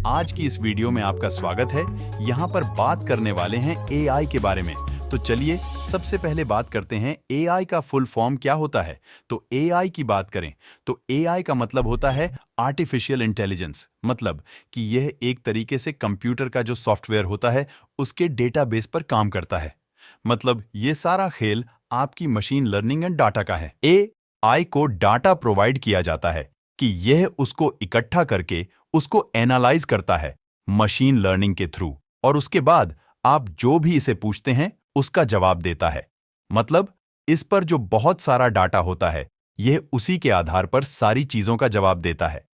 आज की इस वीडियो में आपका स्वागत है। यहाँ पर बात करने वाले हैं एआई के बारे में। तो चलिए सबसे पहले बात करते हैं एआई का फुल फॉर्म क्या होता है। तो एआई की बात करें तो एआई का मतलब होता है आर्टिफिशियल इंटेलिजेंस, मतलब कि यह एक तरीके से कंप्यूटर का जो सॉफ्टवेयर होता है उसके डेटाबेस पर काम करता है। मतलब ये सारा खेल आपकी मशीन लर्निंग एंड डाटा का है। एआई को डाटा प्रोवाइड किया जाता है कि यह उसको इकट्ठा करके उसको एनालाइज करता है मशीन लर्निंग के थ्रू, और उसके बाद आप जो भी इसे पूछते हैं उसका जवाब देता है। मतलब इस पर जो बहुत सारा डाटा होता है यह उसी के आधार पर सारी चीजों का जवाब देता है।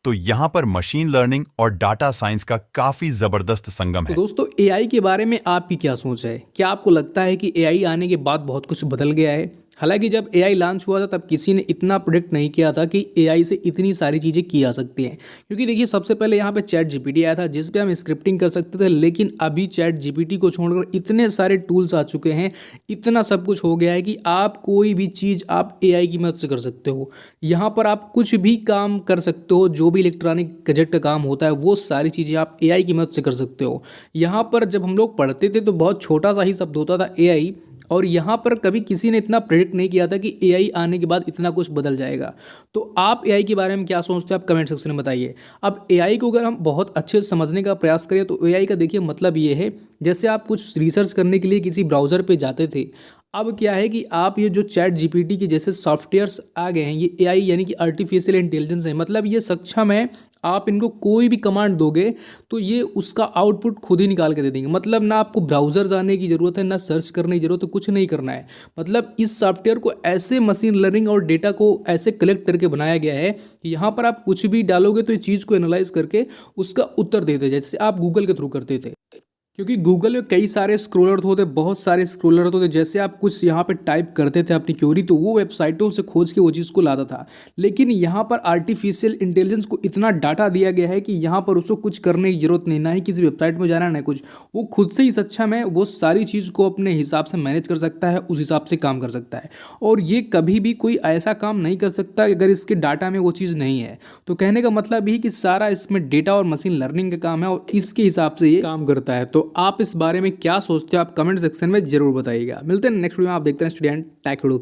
तो यहाँ पर मशीन लर्निंग और डाटा साइंस का काफी जबरदस्त संगम तो है। दोस्तों एआई के बारे में आपकी क्या सोच है? क्या आपको लगता है कि एआई आने के बाद बहुत कुछ बदल गया है? हालांकि जब एआई लॉन्च हुआ था तब किसी ने इतना प्रोडिक्ट नहीं किया था कि एआई से इतनी सारी चीज़ें की जा सकती हैं। क्योंकि देखिए सबसे पहले यहाँ पे चैट जीपीटी आया था जिस पे हम स्क्रिप्टिंग कर सकते थे, लेकिन अभी चैट जीपीटी को छोड़कर इतने सारे टूल्स आ चुके हैं, इतना सब कुछ हो गया है कि आप कोई भी चीज़ आप एआई की मदद से कर सकते हो। यहाँ पर आप कुछ भी काम कर सकते हो, जो भी इलेक्ट्रॉनिक गैजेट का काम होता है वो सारी चीज़ें आप एआई की मदद से कर सकते हो। यहाँ पर जब हम लोग पढ़ते थे तो बहुत छोटा सा ही शब्द होता था एआई, और यहाँ पर कभी किसी ने इतना प्रेडिक्ट नहीं किया था कि एआई आने के बाद इतना कुछ बदल जाएगा। तो आप एआई के बारे में क्या सोचते हैं, आप कमेंट सेक्शन में बताइए। अब एआई को अगर हम बहुत अच्छे से समझने का प्रयास करें तो एआई का देखिए मतलब ये है, जैसे आप कुछ रिसर्च करने के लिए किसी ब्राउज़र पे जाते थे, अब क्या है कि आप ये जो चैट जीपीटी के जैसे सॉफ्टवेयर्स आ गए हैं, ये एआई यानी कि आर्टिफिशियल इंटेलिजेंस है। मतलब ये सक्षम है, आप इनको कोई भी कमांड दोगे तो ये उसका आउटपुट खुद ही निकाल के दे देंगे। मतलब ना आपको ब्राउज़र जाने की ज़रूरत है, ना सर्च करने की ज़रूरत है, कुछ नहीं करना है। मतलब इस सॉफ्टवेयर को ऐसे मशीन लर्निंग और डेटा को ऐसे कलेक्ट करके बनाया गया है कि यहाँ पर आप कुछ भी डालोगे तो ये चीज़ को एनालाइज करके उसका उत्तर देते, जैसे आप गूगल के थ्रू करते थे। क्योंकि गूगल में कई सारे स्क्रॉलर होते, बहुत सारे स्क्रॉलर होते, जैसे आप कुछ यहाँ पे टाइप करते थे अपनी क्वेरी तो वो वेबसाइटों से खोज के वो चीज़ को लाता था। लेकिन यहाँ पर आर्टिफिशियल इंटेलिजेंस को इतना डाटा दिया गया है कि यहाँ पर उसको कुछ करने की जरूरत नहीं, ना ही किसी वेबसाइट में जाना, ना कुछ, वो खुद से ही सक्षम है। वो सारी चीज़ को अपने हिसाब से मैनेज कर सकता है, उस हिसाब से काम कर सकता है। और ये कभी भी कोई ऐसा काम नहीं कर सकता अगर इसके डाटा में वो चीज़ नहीं है। तो कहने का मतलब ही कि सारा इसमें डेटा और मशीन लर्निंग का काम है और इसके हिसाब से ये काम करता है। तो आप इस बारे में क्या सोचते हो, आप कमेंट सेक्शन में जरूर बताइएगा। मिलते हैं नेक्स्ट वीडियो में। आप देखते हैं स्टूडेंट टैक वीडियो।